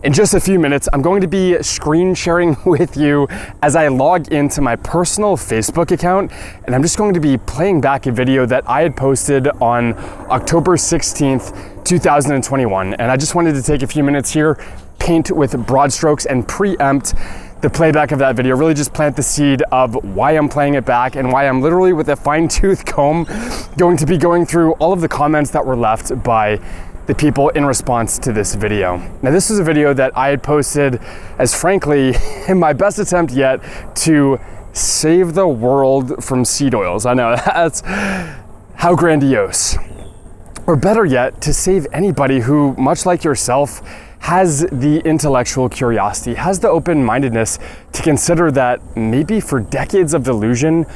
In just a few minutes, I'm going to be screen sharing with you as I log into my personal Facebook account, and I'm just going to be playing back a video that I had posted on October 16th, 2021. And I just wanted to take a few minutes here, paint with broad strokes and preempt the playback of that video, really just plant the seed of why I'm playing it back and why I'm literally with a fine-tooth comb going to be going through all of the comments that were left by the people in response to this video. Now, this is a video that I had posted as, frankly, in my best attempt yet to save the world from seed oils. I know, that's how grandiose. Or better yet, to save anybody who, much like yourself, has the intellectual curiosity, has the open-mindedness to consider that maybe for decades of delusion,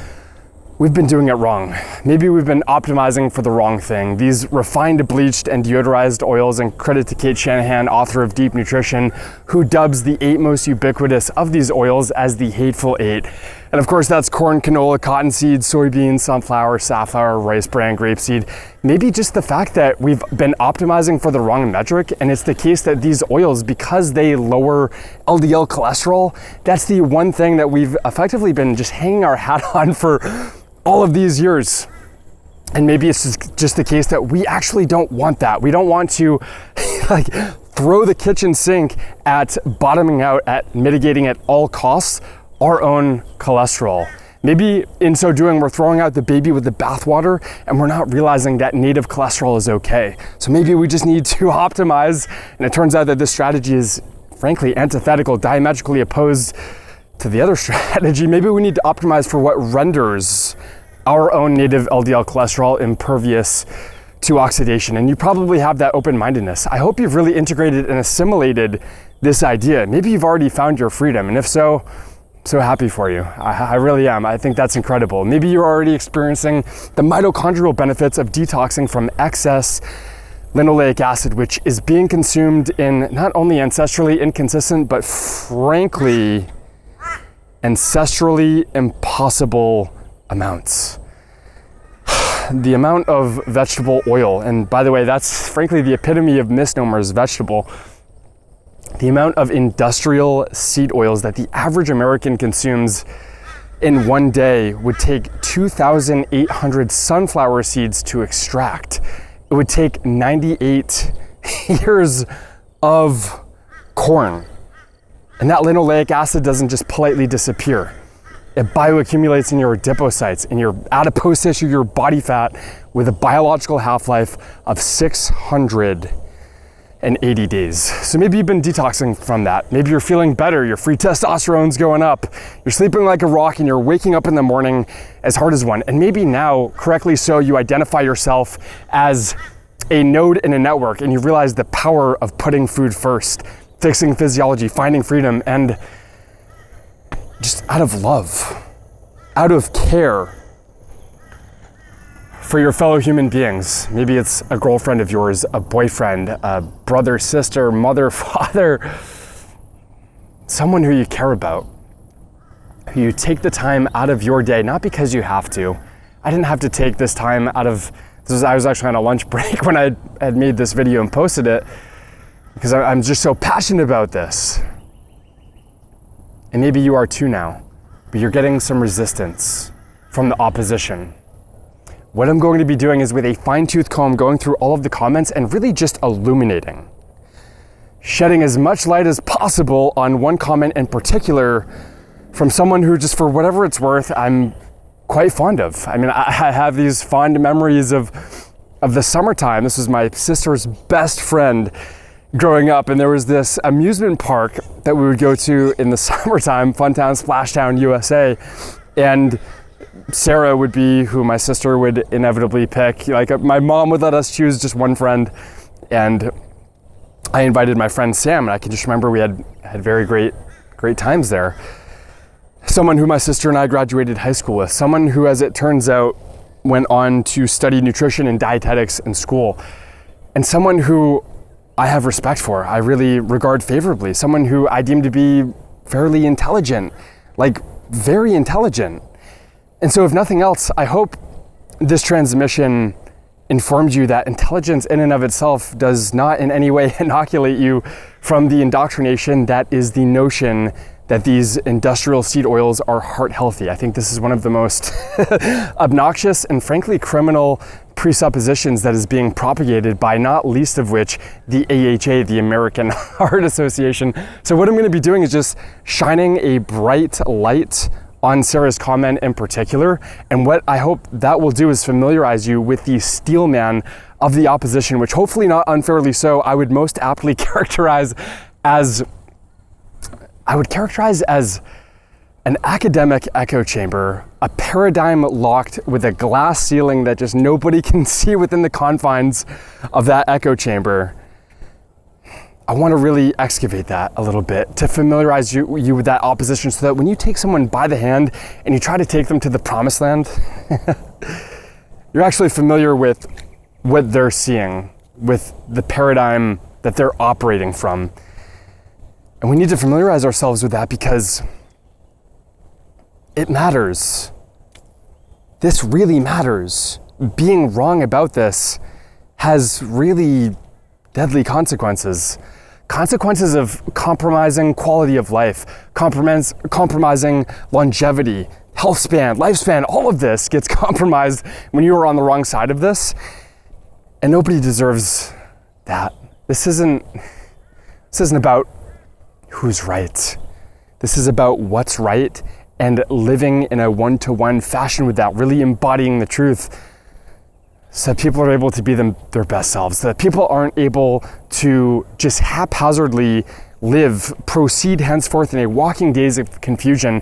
we've been doing it wrong. Maybe we've been optimizing for the wrong thing. These refined, bleached, and deodorized oils, and credit to Kate Shanahan, author of Deep Nutrition, who dubs the 8 most ubiquitous of these oils as the Hateful 8. And of course, that's corn, canola, cottonseed, soybean, sunflower, safflower, rice bran, grapeseed. Maybe just the fact that we've been optimizing for the wrong metric, and it's the case that these oils, because they lower LDL cholesterol, that's the one thing that we've effectively been just hanging our hat on for all of these years. And maybe it's just the case that we actually don't want that. We don't want to like throw the kitchen sink at bottoming out, at mitigating at all costs our own cholesterol. Maybe in so doing, we're throwing out the baby with the bathwater and we're not realizing that native cholesterol is okay. So maybe we just need to optimize. And it turns out that this strategy is frankly antithetical, diametrically opposed to the other strategy. Maybe we need to optimize for what renders our own native LDL cholesterol impervious to oxidation. And you probably have that open-mindedness. I hope you've really integrated and assimilated this idea. Maybe you've already found your freedom. And if so, so happy for you. I really am. I think that's incredible. Maybe you're already experiencing the mitochondrial benefits of detoxing from excess linoleic acid, which is being consumed in not only ancestrally inconsistent, but frankly, ancestrally impossible amounts. The amount of vegetable oil, and by the way, that's frankly the epitome of misnomers, vegetable. The amount of industrial seed oils that the average American consumes in one day would take 2,800 sunflower seeds to extract. It would take 98 years of corn. And that linoleic acid doesn't just politely disappear. It bioaccumulates in your adipocytes, in your adipose tissue, your body fat, with a biological half-life of 680 days. So maybe you've been detoxing from that. Maybe you're feeling better, your free testosterone's going up, you're sleeping like a rock, and you're waking up in the morning as hard as one. And maybe now, correctly so, you identify yourself as a node in a network, and you realize the power of putting food first, fixing physiology, finding freedom, and just out of love, out of care for your fellow human beings. Maybe it's a girlfriend of yours, a boyfriend, a brother, sister, mother, father, someone who you care about, who you take the time out of your day, not because you have to. I didn't have to take this time out of, I was actually on a lunch break when I had made this video and posted it, because I'm just so passionate about this. And maybe you are too now, but you're getting some resistance from the opposition. What I'm going to be doing is with a fine-tooth comb going through all of the comments and really just illuminating, shedding as much light as possible on one comment in particular from someone who, just for whatever it's worth, I'm quite fond of. I mean, I have these fond memories of the summertime. This was my sister's best friend growing up, and there was this amusement park that we would go to in the summertime, Funtown, Splashtown, USA, and Sarah would be who my sister would inevitably pick. Like, my mom would let us choose just one friend, and I invited my friend Sam, and I can just remember we had very great times there. Someone who my sister and I graduated high school with, someone who, as it turns out, went on to study nutrition and dietetics in school, and someone who I have respect for, I really regard favorably, someone who I deem to be fairly intelligent, like very intelligent. And so if nothing else, I hope this transmission informed you that intelligence in and of itself does not in any way inoculate you from the indoctrination that is the notion that these industrial seed oils are heart healthy. I think this is one of the most obnoxious and frankly criminal presuppositions that is being propagated by not least of which the AHA, the American Heart Association. So what I'm going to be doing is just shining a bright light on Sarah's comment in particular. And what I hope that will do is familiarize you with the steel man of the opposition, which hopefully not unfairly so, I would most aptly characterize as an academic echo chamber, a paradigm locked with a glass ceiling that just nobody can see within the confines of that echo chamber. I want to really excavate that a little bit to familiarize you with that opposition so that when you take someone by the hand and you try to take them to the promised land, you're actually familiar with what they're seeing, with the paradigm that they're operating from. And we need to familiarize ourselves with that because it matters. This really matters. Being wrong about this has really deadly consequences. Consequences of compromising quality of life, compromising longevity, health span, lifespan, all of this gets compromised when you are on the wrong side of this. And nobody deserves that. This isn't about who's right. This is about what's right and living in a one-to-one fashion with that, really embodying the truth so that people are able to be their best selves, so that people aren't able to just haphazardly proceed henceforth in a walking days of confusion,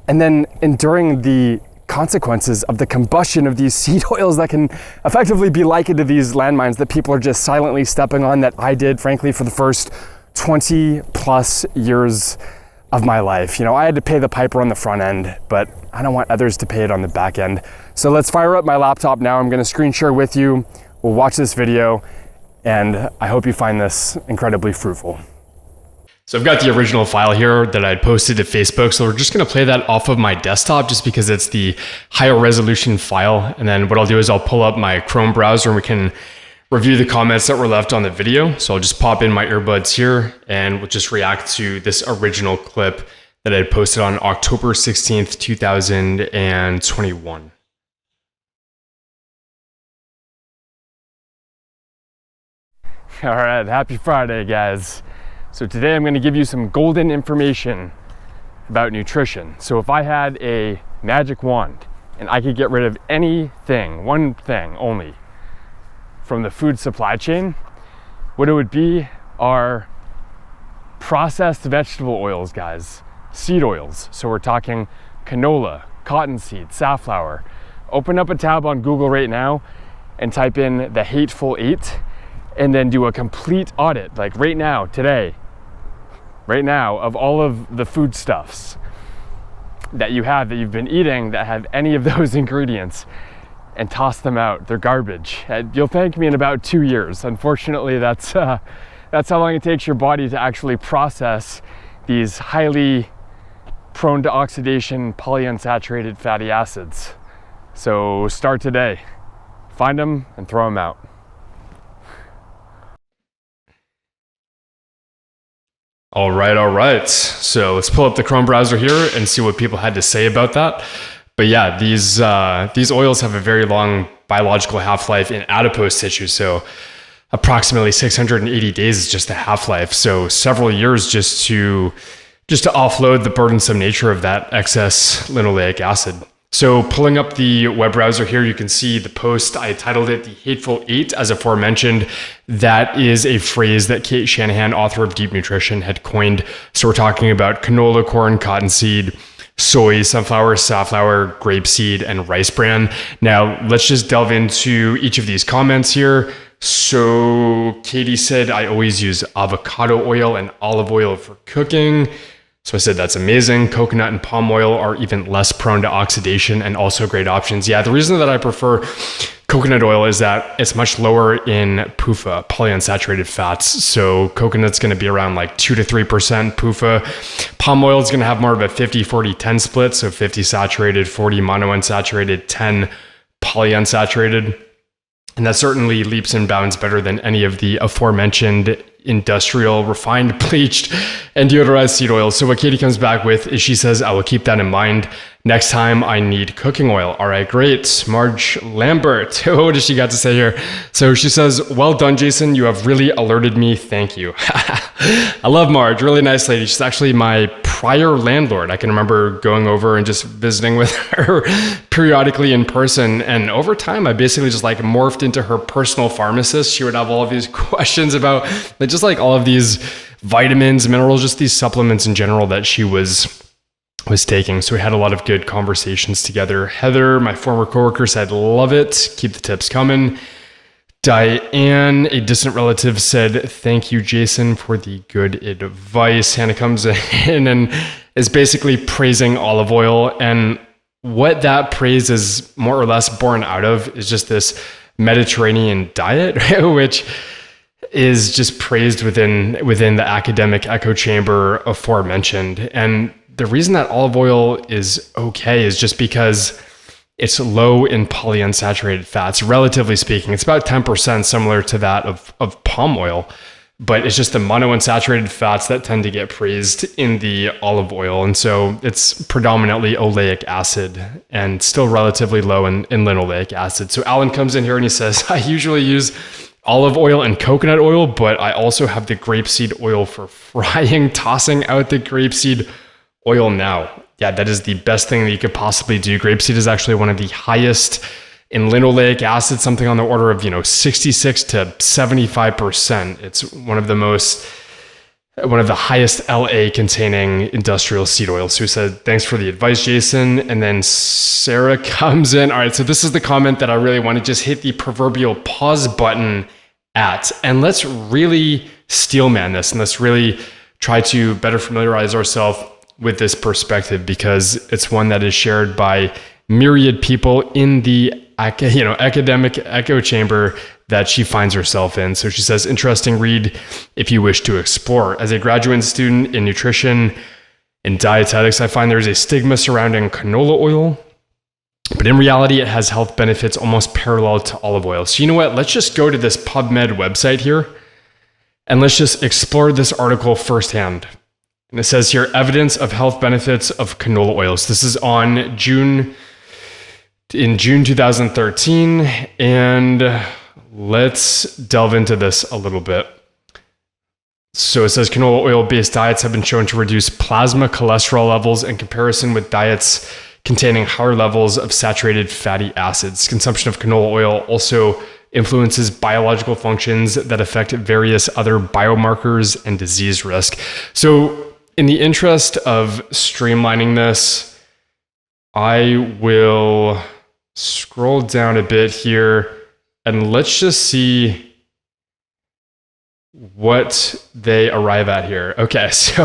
and then enduring the consequences of the combustion of these seed oils that can effectively be likened to these landmines that people are just silently stepping on, that I did, frankly, for the first 20 plus years of my life. You know, I had to pay the piper on the front end, but I don't want others to pay it on the back end. So let's fire up my laptop now. I'm going to screen share with you. We'll watch this video, and I hope you find this incredibly fruitful. So I've got the original file here that I posted to Facebook. So we're just going to play that off of my desktop just because it's the higher resolution file. And then what I'll do is I'll pull up my Chrome browser and we can review the comments that were left on the video. So I'll just pop in my earbuds here and we'll just react to this original clip that I had posted on October 16th, 2021. All right, happy Friday, guys. So today I'm going to give you some golden information about nutrition. So if I had a magic wand and I could get rid of anything, one thing only, from the food supply chain, what it would be are processed vegetable oils, guys. Seed oils. So we're talking canola, cottonseed, safflower. Open up a tab on Google right now and type in the Hateful Eight and then do a complete audit, like right now, today, right now, of all of the foodstuffs that you've been eating that have any of those ingredients, and toss them out. They're garbage. You'll thank me in about 2 years. Unfortunately, that's how long it takes your body to actually process these highly prone to oxidation polyunsaturated fatty acids. So start today. Find them and throw them out. All right. So let's pull up the Chrome browser here and see what people had to say about that. But yeah, these oils have a very long biological half-life in adipose tissue. So approximately 680 days is just the half-life. So several years just to offload the burdensome nature of that excess linoleic acid. So pulling up the web browser here, you can see the post. I titled it The Hateful Eight, as aforementioned. That is a phrase that Kate Shanahan, author of Deep Nutrition, had coined. So we're talking about canola, corn, cottonseed, soy, sunflower, safflower, grapeseed, and rice bran. Now, let's just delve into each of these comments here. So Katie said, I always use avocado oil and olive oil for cooking. So I said, that's amazing. Coconut and palm oil are even less prone to oxidation and also great options. Yeah, the reason that I prefer coconut oil is that it's much lower in PUFA, polyunsaturated fats. So coconut's going to be around like 2 to 3% PUFA. Palm oil is going to have more of a 50-40-10 split. So 50 saturated, 40 monounsaturated, 10 polyunsaturated. And that certainly leaps and bounds better than any of the aforementioned industrial, refined, bleached, and deodorized seed oil. So what Katie comes back with is she says, I will keep that in mind next time I need cooking oil. All right, great. Marge Lambert, what does she got to say here? So she says, well done, Jason. You have really alerted me. Thank you. I love Marge, really nice lady. She's actually my prior landlord. I can remember going over and just visiting with her periodically in person. And over time, I basically just like morphed into her personal pharmacist. She would have all of these questions about just like all of these vitamins, minerals, just these supplements in general that she was taking. So we had a lot of good conversations together. Heather, my former coworker, said, love it. Keep the tips coming. Diane, a distant relative, said, thank you, Jason, for the good advice. Hannah comes in and is basically praising olive oil. And what that praise is more or less born out of is just this Mediterranean diet, which is just praised within the academic echo chamber aforementioned. And the reason that olive oil is okay is just because it's low in polyunsaturated fats, relatively speaking. It's about 10%, similar to that of palm oil, but it's just the monounsaturated fats that tend to get praised in the olive oil. And so it's predominantly oleic acid and still relatively low in linoleic acid. So Alan comes in here and he says, I usually use olive oil and coconut oil, but I also have the grapeseed oil for frying, tossing out the grapeseed oil now. Yeah, that is the best thing that you could possibly do. Grapeseed is actually one of the highest in linoleic acid, something on the order of 66 to 75%. It's one of the highest LA containing industrial seed oil. So he said, thanks for the advice, Jason. And then Sarah comes in. All right, so this is the comment that I really want to just hit the proverbial pause button at. And let's really steelman this, and let's really try to better familiarize ourselves with this perspective, because it's one that is shared by myriad people in the academic echo chamber that she finds herself in. So she says, interesting read if you wish to explore. As a graduate student in nutrition and dietetics, I find there's a stigma surrounding canola oil, but in reality, it has health benefits almost parallel to olive oil. So you know what? Let's just go to this PubMed website here and let's just explore this article firsthand. And it says here, evidence of health benefits of canola oils. This is on June 2013. And let's delve into this a little bit. So it says canola oil-based diets have been shown to reduce plasma cholesterol levels in comparison with diets containing higher levels of saturated fatty acids. Consumption of canola oil also influences biological functions that affect various other biomarkers and disease risk. So in the interest of streamlining this, I will scroll down a bit here and let's just see what they arrive at here. Okay, so,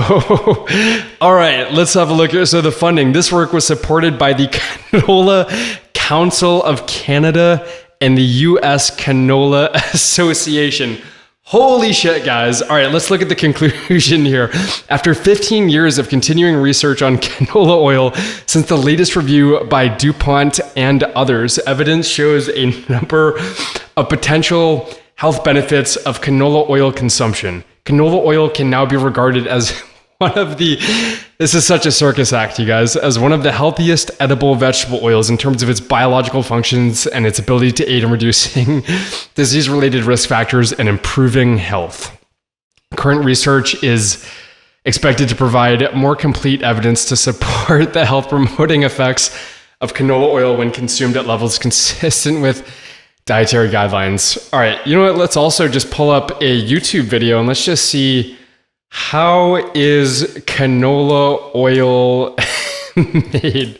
all right, let's have a look here. So the funding, this work was supported by the Canola Council of Canada and the US Canola Association. Holy shit, guys. All right, let's look at the conclusion here. After 15 years of continuing research on canola oil, since the latest review by DuPont and others, evidence shows a number of potential health benefits of canola oil consumption. Canola oil can now be regarded as one of the, this is such a circus act, you guys, as one of the healthiest edible vegetable oils in terms of its biological functions and its ability to aid in reducing disease-related risk factors and improving health. Current research is expected to provide more complete evidence to support the health-promoting effects of canola oil when consumed at levels consistent with dietary guidelines. All right, you know what? Let's also just pull up a YouTube video and let's just see, how is canola oil made?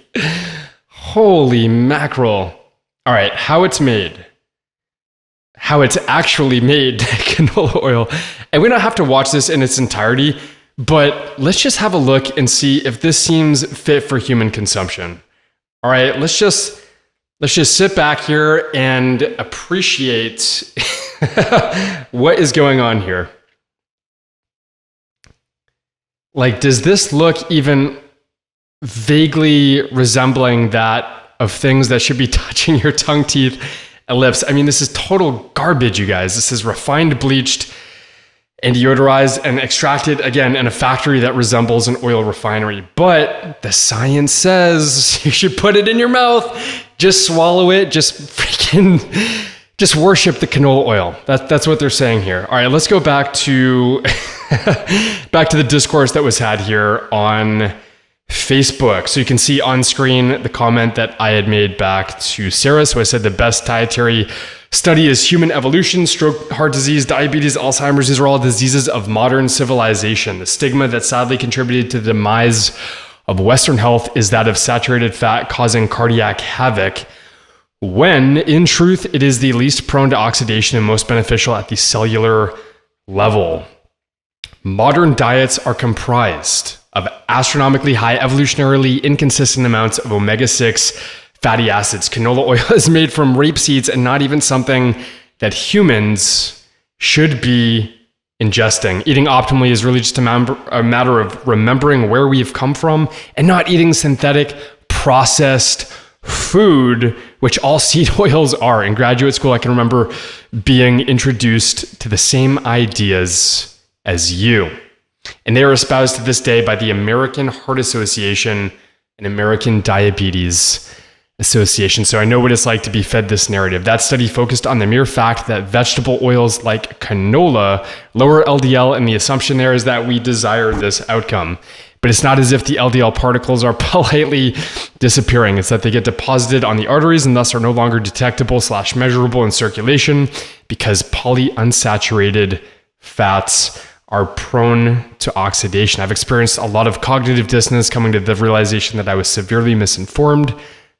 Holy mackerel. All right, how it's made. How it's actually made, canola oil. And we don't have to watch this in its entirety, but let's just have a look and see if this seems fit for human consumption. All right, let's just sit back here and appreciate what is going on here. Like, does this look even vaguely resembling that of things that should be touching your tongue, teeth, and lips? I mean, this is total garbage, you guys. This is refined, bleached, and deodorized and extracted again in a factory that resembles an oil refinery. But the science says you should put it in your mouth, just swallow it, just worship the canola oil. That's what they're saying here. All right, let's go back to the discourse that was had here on Facebook. So you can see on screen the comment that I had made back to Sarah. So I said the best dietary study is human evolution. Stroke, heart disease, diabetes, Alzheimer's, these are all diseases of modern civilization. The stigma that sadly contributed to the demise of Western health is that of saturated fat causing cardiac havoc, when in truth it is the least prone to oxidation and most beneficial at the cellular level. Modern diets are comprised of astronomically high, evolutionarily inconsistent amounts of omega-6 fatty acids. Canola oil is made from rape seeds and not even something that humans should be ingesting. Eating optimally is really just a matter of remembering where we've come from and not eating synthetic, processed food, which all seed oils are. In graduate school, I can remember being introduced to the same ideas as you. And they are espoused to this day by the American Heart Association and American Diabetes Association. So I know what it's like to be fed this narrative. That study focused on the mere fact that vegetable oils like canola lower LDL, and the assumption there is that we desire this outcome. But it's not as if the LDL particles are politely disappearing. It's that they get deposited on the arteries and thus are no longer detectable / measurable in circulation, because polyunsaturated fats are prone to oxidation. I've experienced a lot of cognitive dissonance coming to the realization that I was severely misinformed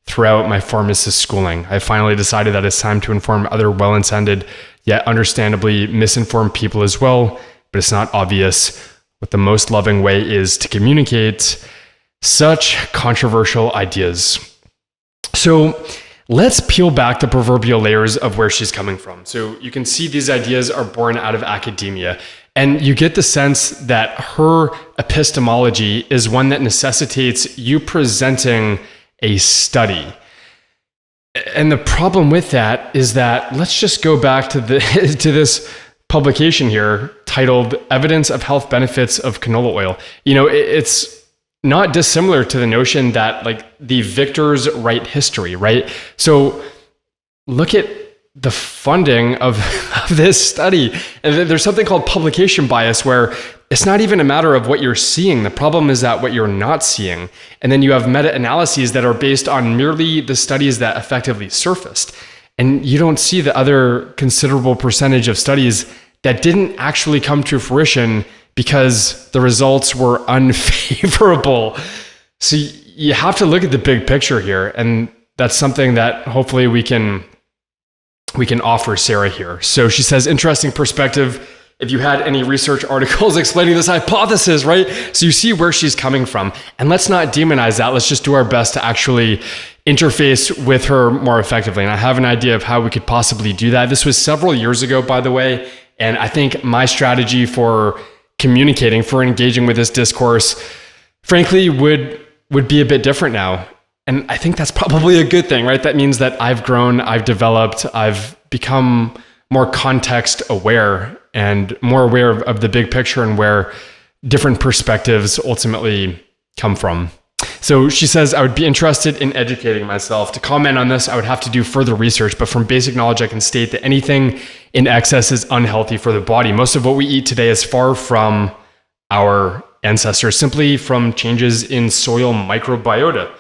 throughout my pharmacist schooling. I finally decided that it's time to inform other well-intended, yet understandably misinformed people as well, but it's not obvious what the most loving way is to communicate such controversial ideas. So let's peel back the proverbial layers of where she's coming from. So you can see these ideas are born out of academia, and you get the sense that her epistemology is one that necessitates you presenting a study. And the problem with that is that, let's just go back to to this publication here titled Evidence of Health Benefits of Canola Oil. You know, it's not dissimilar to the notion that like the victors write history, right? So look at the funding of this study. And there's something called publication bias, where it's not even a matter of what you're seeing. The problem is that what you're not seeing. And then you have meta-analyses that are based on merely the studies that effectively surfaced. And you don't see the other considerable percentage of studies that didn't actually come to fruition because the results were unfavorable. So you have to look at the big picture here. And that's something that hopefully we can offer Sarah here. So she says, interesting perspective. If you had any research articles explaining this hypothesis, right? So you see where she's coming from. And let's not demonize that. Let's just do our best to actually interface with her more effectively. And I have an idea of how we could possibly do that. This was several years ago, by the way. And I think my strategy for communicating, for engaging with this discourse, frankly, would be a bit different now. And I think that's probably a good thing, right? That means that I've grown, I've developed, I've become more context aware and more aware of the big picture and where different perspectives ultimately come from. So she says, I would be interested in educating myself. To comment on this, I would have to do further research, but from basic knowledge, I can state that anything in excess is unhealthy for the body. Most of what we eat today is far from our ancestors, simply from changes in soil microbiota,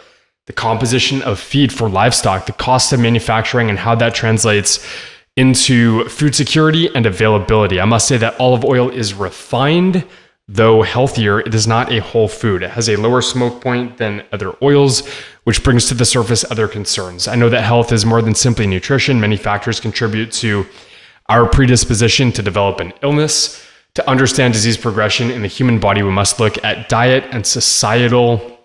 the composition of feed for livestock, the cost of manufacturing, and how that translates into food security and availability. I must say that olive oil is refined, though healthier. It is not a whole food. It has a lower smoke point than other oils, which brings to the surface other concerns. I know that health is more than simply nutrition. Many factors contribute to our predisposition to develop an illness. To understand disease progression in the human body, we must look at diet and societal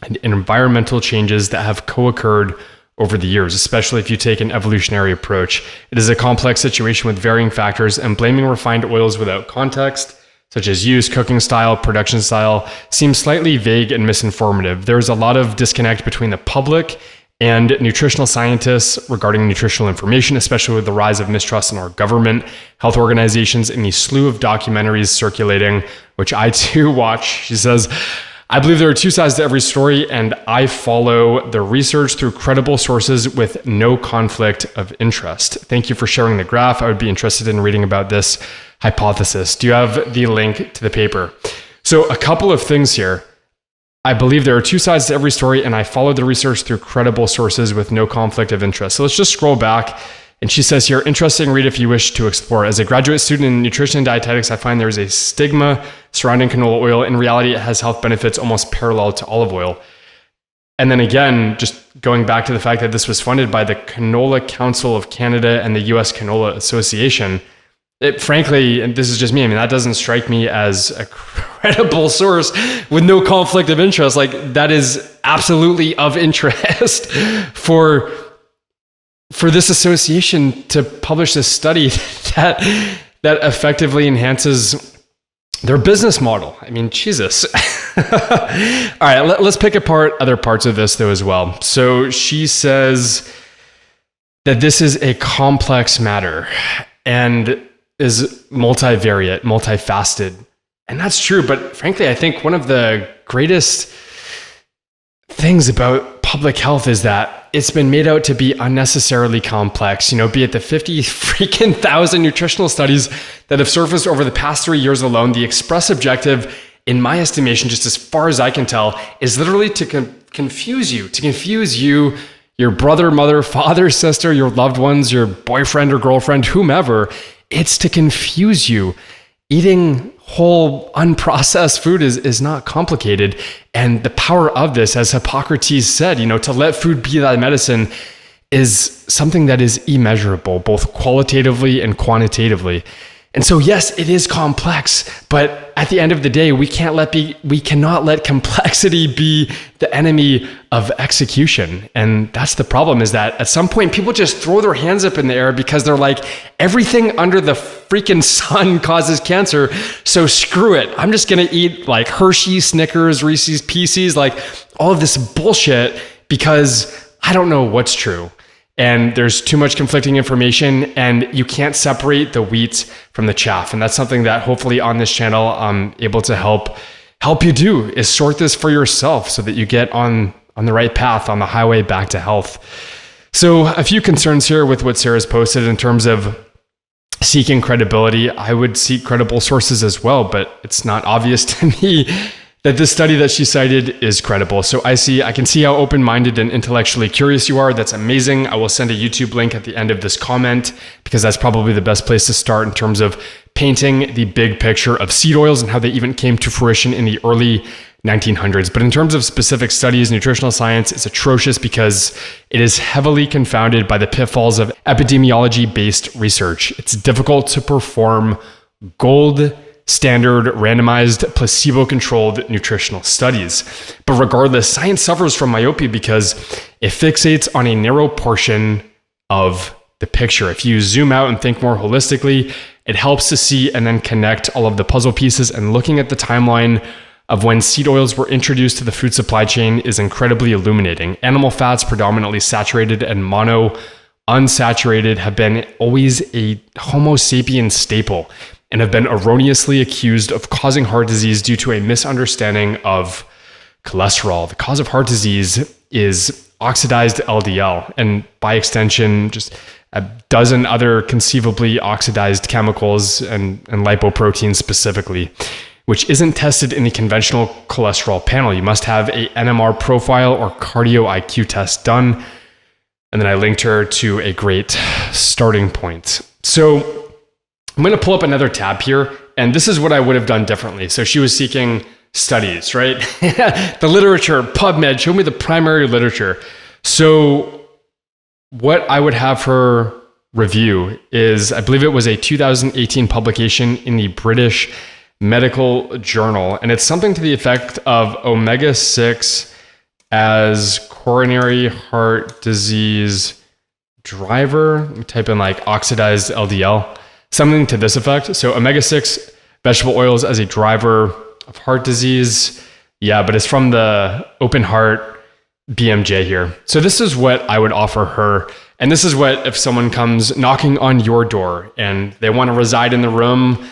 and environmental changes that have co-occurred over the years, especially if you take an evolutionary approach. It is a complex situation with varying factors, and blaming refined oils without context, such as use, cooking style, production style, seems slightly vague and misinformative. There's a lot of disconnect between the public and nutritional scientists regarding nutritional information, especially with the rise of mistrust in our government, health organizations, and a slew of documentaries circulating, which I too watch. She says, I believe there are two sides to every story, and I follow the research through credible sources with no conflict of interest. Thank you for sharing the graph. I would be interested in reading about this hypothesis. Do you have the link to the paper? So a couple of things here. I believe there are two sides to every story, and I follow the research through credible sources with no conflict of interest. So let's just scroll back. And she says here, interesting read if you wish to explore. As a graduate student in nutrition and dietetics, I find there is a stigma surrounding canola oil. In reality, it has health benefits almost parallel to olive oil. And then again, just going back to the fact that this was funded by the Canola Council of Canada and the US Canola Association, frankly, and this is just me, I mean, that doesn't strike me as a credible source with no conflict of interest. Like, that is absolutely of interest for this association to publish this study that effectively enhances their business model. I mean, Jesus. All right, let's pick apart other parts of this though as well. So she says that this is a complex matter and is multivariate, multifaceted. And that's true, but frankly, I think one of the greatest things about public health is that it's been made out to be unnecessarily complex, be it the 50,000 nutritional studies that have surfaced over the past 3 years alone. The express objective, in my estimation, just as far as I can tell, is literally to confuse you, your brother, mother, father, sister, your loved ones, your boyfriend or girlfriend, whomever. It's to confuse you. Eating whole unprocessed food is not complicated. And the power of this, as Hippocrates said, to let food be thy medicine, is something that is immeasurable, both qualitatively and quantitatively. And so, yes, it is complex, but at the end of the day, we cannot let complexity be the enemy of execution. And that's the problem, is that at some point people just throw their hands up in the air because they're like, everything under the freaking sun causes cancer, so screw it. I'm just gonna eat like Hershey, Snickers, Reese's Pieces, like all of this bullshit because I don't know what's true. And there's too much conflicting information, and you can't separate the wheat from the chaff. And that's something that hopefully on this channel I'm able to help you do, is sort this for yourself so that you get on the right path, on the highway back to health. So a few concerns here with what Sarah's posted in terms of seeking credibility. I would seek credible sources as well, but it's not obvious to me that this study that she cited is credible. So I can see how open-minded and intellectually curious you are. That's amazing. I will send a YouTube link at the end of this comment because that's probably the best place to start in terms of painting the big picture of seed oils and how they even came to fruition in the early 1900s. But in terms of specific studies, nutritional science is atrocious because it is heavily confounded by the pitfalls of epidemiology-based research. It's difficult to perform gold standard randomized placebo-controlled nutritional studies. But regardless, science suffers from myopia because it fixates on a narrow portion of the picture. If you zoom out and think more holistically, it helps to see and then connect all of the puzzle pieces. And looking at the timeline of when seed oils were introduced to the food supply chain is incredibly illuminating. Animal fats, predominantly saturated and unsaturated, have been always a Homo sapiens staple and have been erroneously accused of causing heart disease due to a misunderstanding of cholesterol. The cause of heart disease is oxidized LDL, and by extension, just a dozen other conceivably oxidized chemicals and lipoproteins specifically, which isn't tested in the conventional cholesterol panel. You must have a NMR profile or cardio IQ test done. And then I linked her to a great starting point. So I'm going to pull up another tab here, and this is what I would have done differently. So she was seeking studies, right? The literature, PubMed, show me the primary literature. So what I would have her review is, I believe it was a 2018 publication in the British Medical Journal, and it's something to the effect of omega-6 as coronary heart disease driver. Let me type in like oxidized LDL. Something to this effect. So omega-6 vegetable oils as a driver of heart disease. Yeah, but it's from the Open Heart BMJ here. So this is what I would offer her. And this is what, if someone comes knocking on your door and they want to reside in the room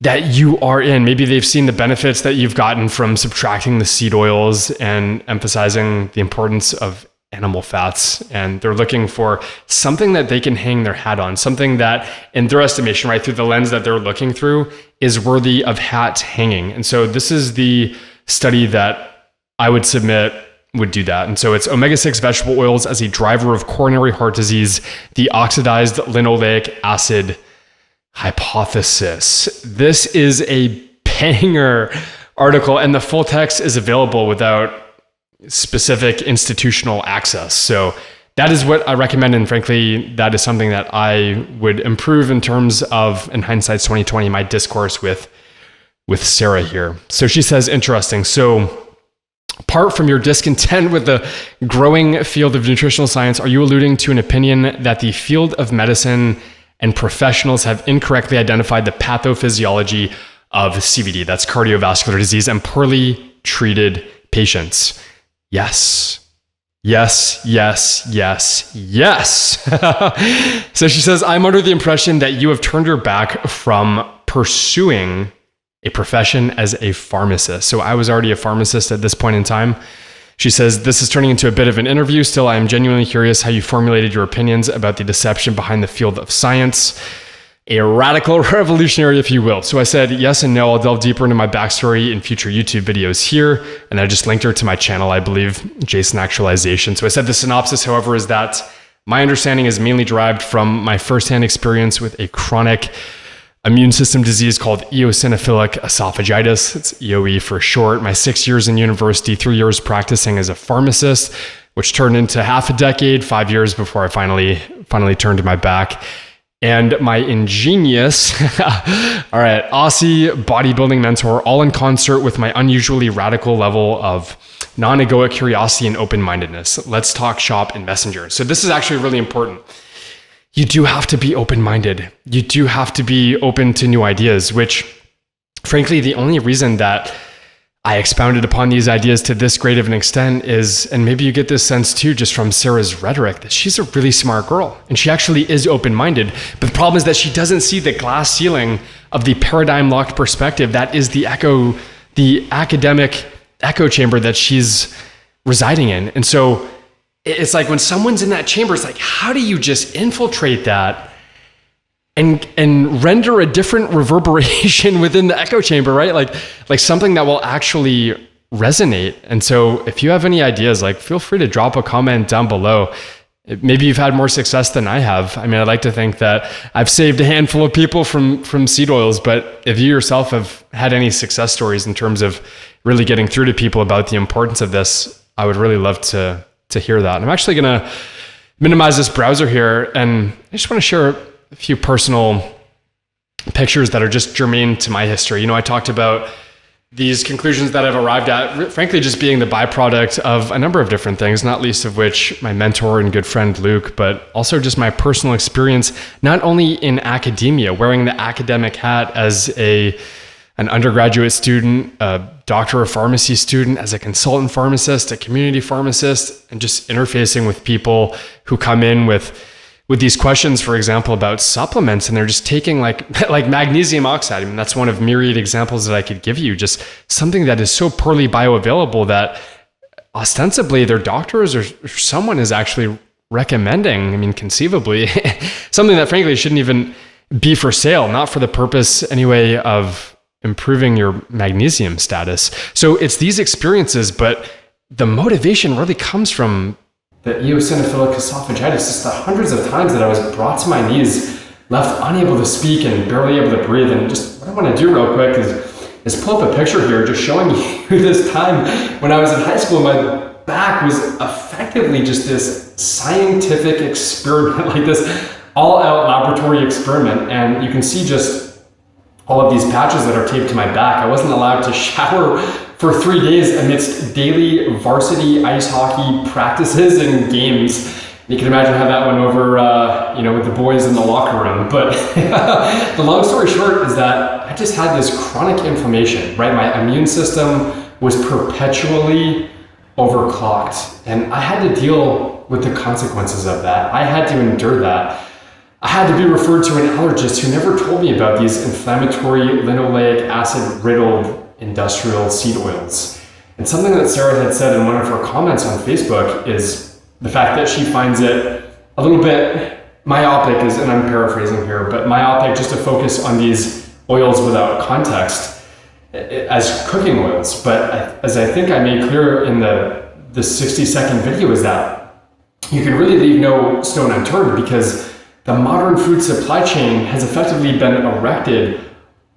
that you are in, maybe they've seen the benefits that you've gotten from subtracting the seed oils and emphasizing the importance of animal fats, and they're looking for something that they can hang their hat on, something that in their estimation, right, through the lens that they're looking through, is worthy of hat hanging. And so this is the study that I would submit would do that. And so it's omega-6 vegetable oils as a driver of coronary heart disease, the oxidized linoleic acid hypothesis. This is a banger article, and the full text is available without specific institutional access. So that is what I recommend. And frankly, that is something that I would improve in terms of, in hindsight's 2020, my discourse with Sarah here. So she says, interesting. So apart from your discontent with the growing field of nutritional science, are you alluding to an opinion that the field of medicine and professionals have incorrectly identified the pathophysiology of CVD, that's cardiovascular disease, and poorly treated patients? Yes. Yes, yes, yes, yes. So she says, I'm under the impression that you have turned your back from pursuing a profession as a pharmacist. So I was already a pharmacist at this point in time. She says, this is turning into a bit of an interview. Still, I am genuinely curious how you formulated your opinions about the deception behind the field of science. A radical revolutionary, if you will. So I said, yes and no. I'll delve deeper into my backstory in future YouTube videos here. And I just linked her to my channel, I believe, Jason Actualization. So I said the synopsis, however, is that my understanding is mainly derived from my firsthand experience with a chronic immune system disease called eosinophilic esophagitis. It's EOE for short. My 6 years in university, 3 years practicing as a pharmacist, which turned into half a decade, 5 years before I finally turned my back. And my ingenious, all right, Aussie bodybuilding mentor, all in concert with my unusually radical level of non-egoic curiosity and open-mindedness. Let's talk shop and messenger. So this is actually really important. You do have to be open-minded. You do have to be open to new ideas, which frankly, the only reason that I expounded upon these ideas to this great of an extent is, and maybe you get this sense too, just from Sarah's rhetoric, that she's a really smart girl and she actually is open-minded. But the problem is that she doesn't see the glass ceiling of the paradigm locked perspective that is the academic echo chamber that she's residing in. And so it's like when someone's in that chamber, it's like, how do you just infiltrate that and render a different reverberation within the echo chamber, right? Like something that will actually resonate. And so if you have any ideas, like feel free to drop a comment down below. Maybe you've had more success than I have. I mean, I'd like to think that I've saved a handful of people from seed oils, but if you yourself have had any success stories in terms of really getting through to people about the importance of this, I would really love to hear that. And I'm actually going to minimize this browser here, and I just want to share a few personal pictures that are just germane to my history. You know, I talked about these conclusions that I've arrived at, frankly, just being the byproduct of a number of different things, not least of which my mentor and good friend Luke, but also just my personal experience, not only in academia, wearing the academic hat as an undergraduate student, a doctor of pharmacy student, as a consultant pharmacist, a community pharmacist, and just interfacing with people who come in with these questions, for example, about supplements, and they're just taking like magnesium oxide. I mean, that's one of myriad examples that I could give you, just something that is so poorly bioavailable that ostensibly their doctors or someone is actually recommending, I mean, conceivably, something that frankly shouldn't even be for sale, not for the purpose anyway of improving your magnesium status. So it's these experiences, but the motivation really comes from the eosinophilic esophagitis. Just the hundreds of times that I was brought to my knees, left unable to speak and barely able to breathe. And just what I want to do real quick is pull up a picture here, just showing you this time when I was in high school. My back was effectively just this scientific experiment, like this all-out laboratory experiment. And you can see just all of these patches that are taped to my back. I wasn't allowed to shower for 3 days amidst daily varsity ice hockey practices and games. You can imagine how that went over, with the boys in the locker room. But the long story short is that I just had this chronic inflammation, right? My immune system was perpetually overclocked, and I had to deal with the consequences of that. I had to endure that. I had to be referred to an allergist who never told me about these inflammatory linoleic acid riddled industrial seed oils. And something that Sarah had said in one of her comments on Facebook is the fact that she finds it a little bit myopic, and I'm paraphrasing here, but myopic just to focus on these oils without context as cooking oils. But as I think I made clear in the 60-second video, is that you can really leave no stone unturned, because the modern food supply chain has effectively been erected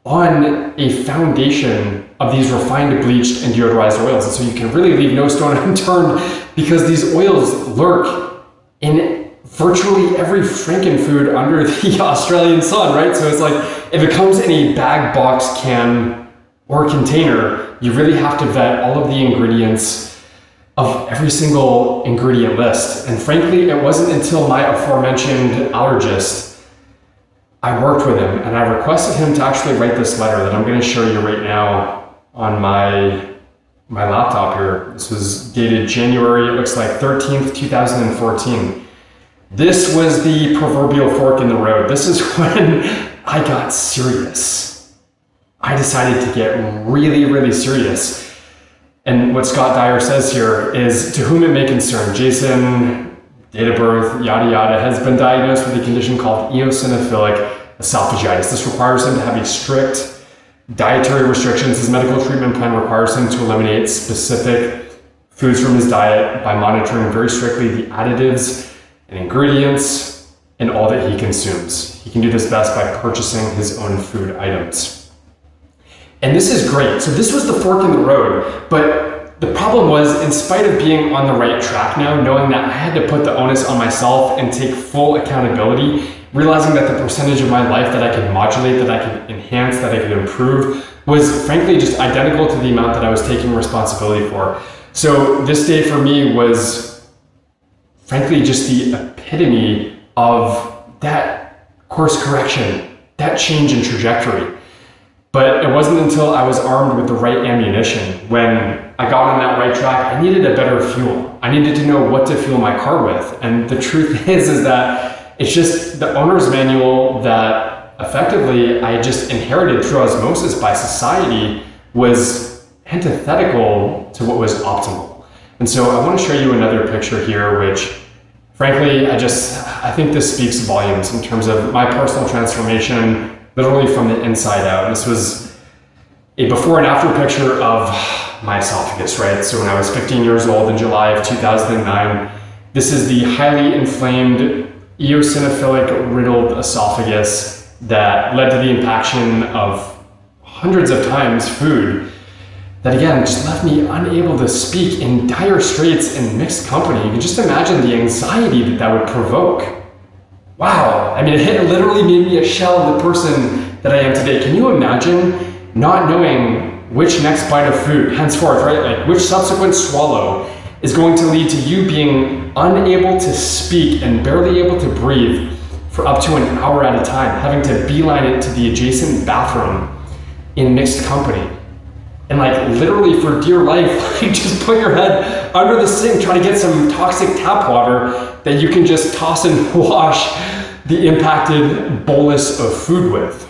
on a foundation of these refined, bleached, and deodorized oils. And so you can really leave no stone unturned, because these oils lurk in virtually every frankenfood under the Australian sun, right? So it's like, if it comes in a bag, box, can, or container, you really have to vet all of the ingredients of every single ingredient list. And frankly, it wasn't until my aforementioned allergist, I worked with him and I requested him to actually write this letter that I'm going to show you right now on my laptop here. This was dated January, it looks like 13th, 2014. This was the proverbial fork in the road. This is when I got serious. I decided to get really, really serious. And what Scott Dyer says here is, to whom it may concern, Jason, date of birth, yada yada, has been diagnosed with a condition called eosinophilic esophagitis. This requires him to have a strict dietary restrictions. His medical treatment plan requires him to eliminate specific foods from his diet by monitoring very strictly the additives and ingredients and all that he consumes. He can do this best by purchasing his own food items. And this is great. So this was the fork in the road, but the problem was, in spite of being on the right track now, knowing that I had to put the onus on myself and take full accountability, realizing that the percentage of my life that I could modulate, that I could enhance, that I could improve, was frankly just identical to the amount that I was taking responsibility for. So this day for me was frankly just the epitome of that course correction, that change in trajectory. But it wasn't until I was armed with the right ammunition, when I got on that right track, I needed a better fuel. I needed to know what to fuel my car with. And the truth is that it's just the owner's manual that effectively I just inherited through osmosis by society was antithetical to what was optimal. And so I want to show you another picture here, which frankly, I think this speaks volumes in terms of my personal transformation, literally from the inside out. This was a before and after picture of my esophagus, right? So when I was 15 years old in July of 2009, this is the highly inflamed eosinophilic riddled esophagus that led to the impaction of hundreds of times food that, again, just left me unable to speak, in dire straits in mixed company. You can just imagine the anxiety that would provoke. Wow, I mean, it literally made me a shell of the person that I am today. Can you imagine not knowing which next bite of food, henceforth, right? Like which subsequent swallow is going to lead to you being unable to speak and barely able to breathe for up to an hour at a time, having to beeline it to the adjacent bathroom in mixed company. And like literally for dear life, like just put your head under the sink, try to get some toxic tap water that you can just toss and wash the impacted bolus of food with.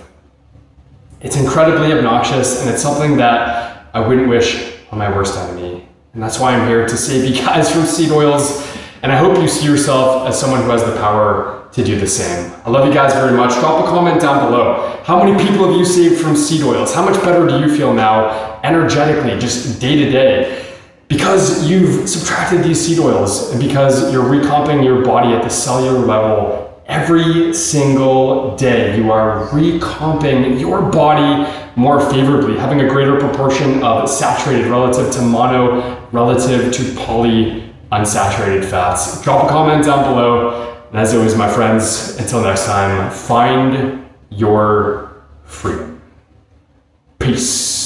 It's incredibly obnoxious, and it's something that I wouldn't wish on my worst enemy. And that's why I'm here to save you guys from seed oils. And I hope you see yourself as someone who has the power to do the same. I love you guys very much. Drop a comment down below. How many people have you saved from seed oils? How much better do you feel now, energetically, just day to day? Because you've subtracted these seed oils, and because you're recomping your body at the cellular level every single day. You are recomping your body more favorably, having a greater proportion of saturated relative to mono, relative to poly unsaturated fats. Drop a comment down below. And as always, my friends, until next time, find your freedom. Peace.